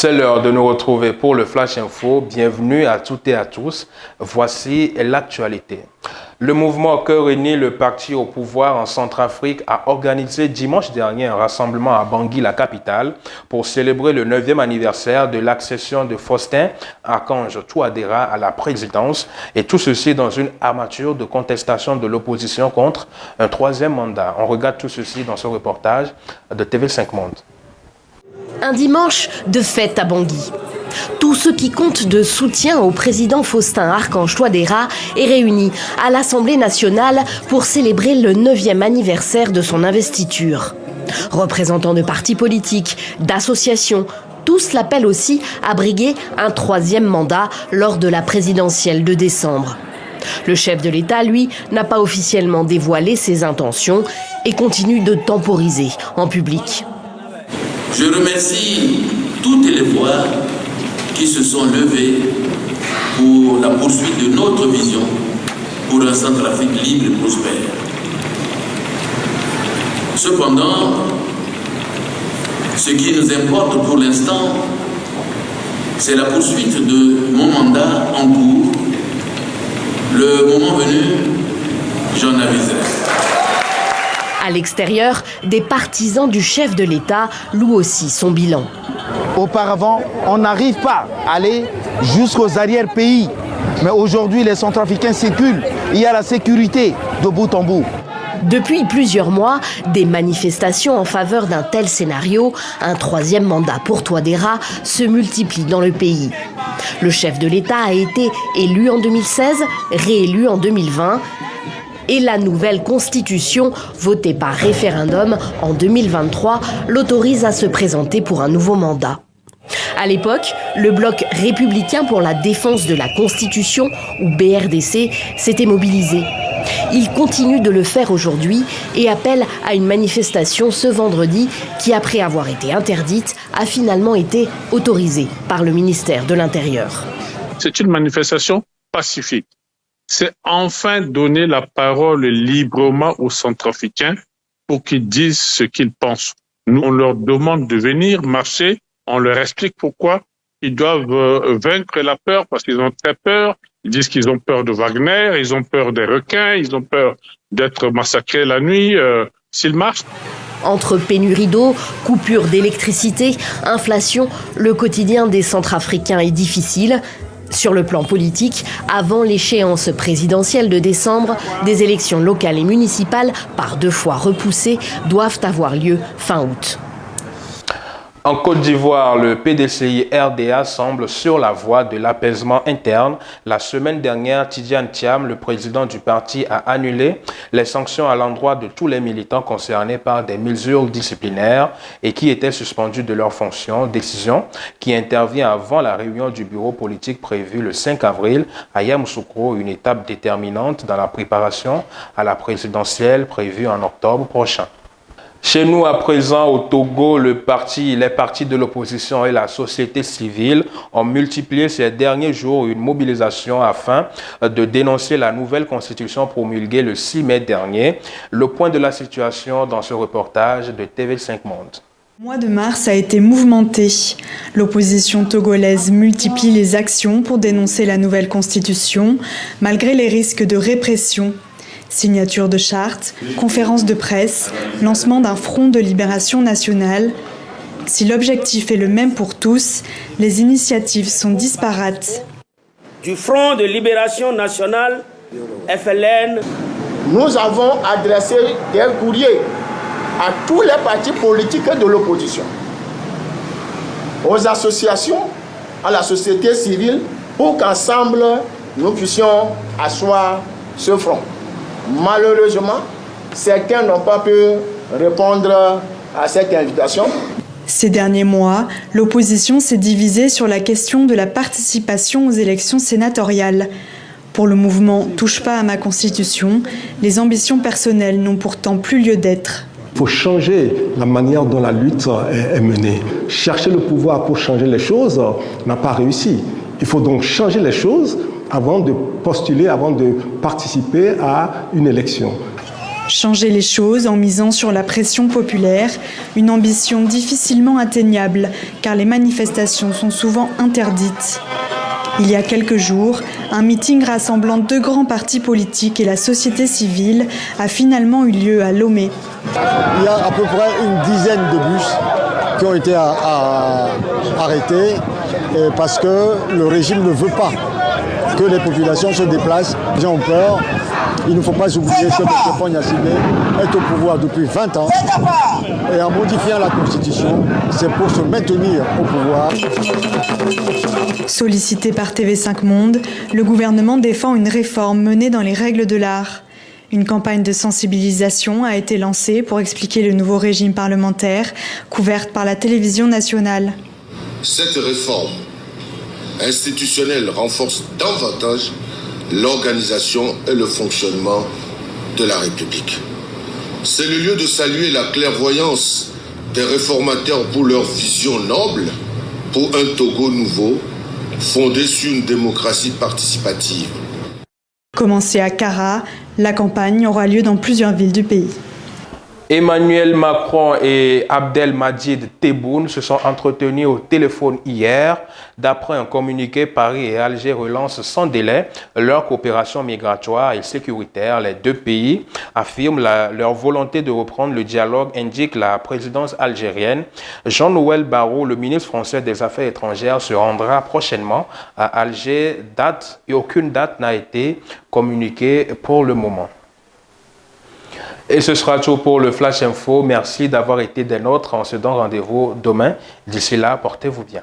C'est l'heure de nous retrouver pour le Flash Info. Bienvenue à toutes et à tous. Voici l'actualité. Le mouvement que réunit le parti au pouvoir en Centrafrique a organisé dimanche dernier un rassemblement à Bangui, la capitale, pour célébrer le 9e anniversaire de l'accession de Faustin Archange Touadéra à la présidence, et tout ceci dans une armature de contestation de l'opposition contre un 3e mandat. On regarde tout ceci dans ce reportage de TV5 Monde. Un dimanche de fête à Bangui. Tout ce qui compte de soutien au président Faustin Archange Touadéra est réuni à l'Assemblée nationale pour célébrer le 9e anniversaire de son investiture. Représentants de partis politiques, d'associations, tous l'appellent aussi à briguer un 3e mandat lors de la présidentielle de décembre. Le chef de l'État, lui, n'a pas officiellement dévoilé ses intentions et continue de temporiser en public. Je remercie toutes les voix qui se sont levées pour la poursuite de notre vision pour un Centrafrique libre et prospère. Cependant, ce qui nous importe pour l'instant, c'est la poursuite de mon mandat en cours. Le moment venu, j'en aviserai. À l'extérieur, des partisans du chef de l'État louent aussi son bilan. Auparavant, on n'arrive pas à aller jusqu'aux arrière-pays. Mais aujourd'hui, les Centrafricains circulent. Il y a la sécurité de bout en bout. Depuis plusieurs mois, des manifestations en faveur d'un tel scénario, un 3e mandat pour Touadéra, se multiplient dans le pays. Le chef de l'État a été élu en 2016, réélu en 2020. Et la nouvelle constitution, votée par référendum en 2023, l'autorise à se présenter pour un nouveau mandat. À l'époque, le bloc républicain pour la défense de la Constitution, ou BRDC, s'était mobilisé. Il continue de le faire aujourd'hui et appelle à une manifestation ce vendredi qui, après avoir été interdite, a finalement été autorisée par le ministère de l'Intérieur. C'est une manifestation pacifique. C'est enfin donner la parole librement aux Centrafricains pour qu'ils disent ce qu'ils pensent. Nous, on leur demande de venir marcher, on leur explique pourquoi ils doivent vaincre la peur, parce qu'ils ont très peur. Ils disent qu'ils ont peur de Wagner, ils ont peur des requins, ils ont peur d'être massacrés la nuit s'ils marchent. Entre pénurie d'eau, coupure d'électricité, inflation, le quotidien des Centrafricains est difficile. Sur le plan politique, avant l'échéance présidentielle de décembre, des élections locales et municipales, par 2 fois repoussées, doivent avoir lieu fin août. En Côte d'Ivoire, le PDCI-RDA semble sur la voie de l'apaisement interne. La semaine dernière, Tidiane Thiam, le président du parti, a annulé les sanctions à l'endroit de tous les militants concernés par des mesures disciplinaires et qui étaient suspendus de leurs fonctions. Décision qui intervient avant la réunion du bureau politique prévue le 5 avril à Yamoussoukro, une étape déterminante dans la préparation à la présidentielle prévue en octobre prochain. Chez nous, à présent, au Togo, les partis de l'opposition et la société civile ont multiplié ces derniers jours une mobilisation afin de dénoncer la nouvelle constitution promulguée le 6 mai dernier. Le point de la situation dans ce reportage de TV5 Monde. Le mois de mars a été mouvementé. L'opposition togolaise multiplie les actions pour dénoncer la nouvelle constitution, malgré les risques de répression. Signature de charte, conférence de presse, lancement d'un front de libération nationale. Si l'objectif est le même pour tous, les initiatives sont disparates. Du Front de libération nationale, FLN, nous avons adressé des courriers à tous les partis politiques de l'opposition, aux associations, à la société civile, pour qu'ensemble nous puissions asseoir ce front. Malheureusement, certains n'ont pas pu répondre à cette invitation. Ces derniers mois, l'opposition s'est divisée sur la question de la participation aux élections sénatoriales. Pour le mouvement « Touche pas à ma constitution », les ambitions personnelles n'ont pourtant plus lieu d'être. Il faut changer la manière dont la lutte est menée. Chercher le pouvoir pour changer les choses n'a pas réussi. Il faut donc changer les choses avant de postuler, avant de participer à une élection. Changer les choses en misant sur la pression populaire, une ambition difficilement atteignable car les manifestations sont souvent interdites. Il y a quelques jours, un meeting rassemblant 2 grands partis politiques et la société civile a finalement eu lieu à Lomé. Il y a à peu près une dizaine de bus qui ont été arrêtés parce que le régime ne veut pas que les populations se déplacent. Les gens ont peur. Il ne faut pas oublier que M. Pogna-Simé est au pouvoir depuis 20 ans et en modifiant la Constitution, c'est pour se maintenir au pouvoir. Sollicité par TV5 Monde, le gouvernement défend une réforme menée dans les règles de l'art. Une campagne de sensibilisation a été lancée pour expliquer le nouveau régime parlementaire, couverte par la télévision nationale. Cette réforme institutionnelle renforce davantage l'organisation et le fonctionnement de la République. C'est le lieu de saluer la clairvoyance des réformateurs pour leur vision noble pour un Togo nouveau, fondé sur une démocratie participative. Commencée à Kara, la campagne aura lieu dans plusieurs villes du pays. Emmanuel Macron et Abdelmadjid Tebboune se sont entretenus au téléphone hier. D'après un communiqué, Paris et Alger relancent sans délai leur coopération migratoire et sécuritaire. Les 2 pays affirment leur volonté de reprendre le dialogue, indique la présidence algérienne. Jean-Noël Barrot, le ministre français des Affaires étrangères, se rendra prochainement à Alger. Aucune date n'a été communiquée pour le moment. Et ce sera tout pour le Flash Info. Merci d'avoir été des nôtres. On se donne rendez-vous demain. D'ici là, portez-vous bien.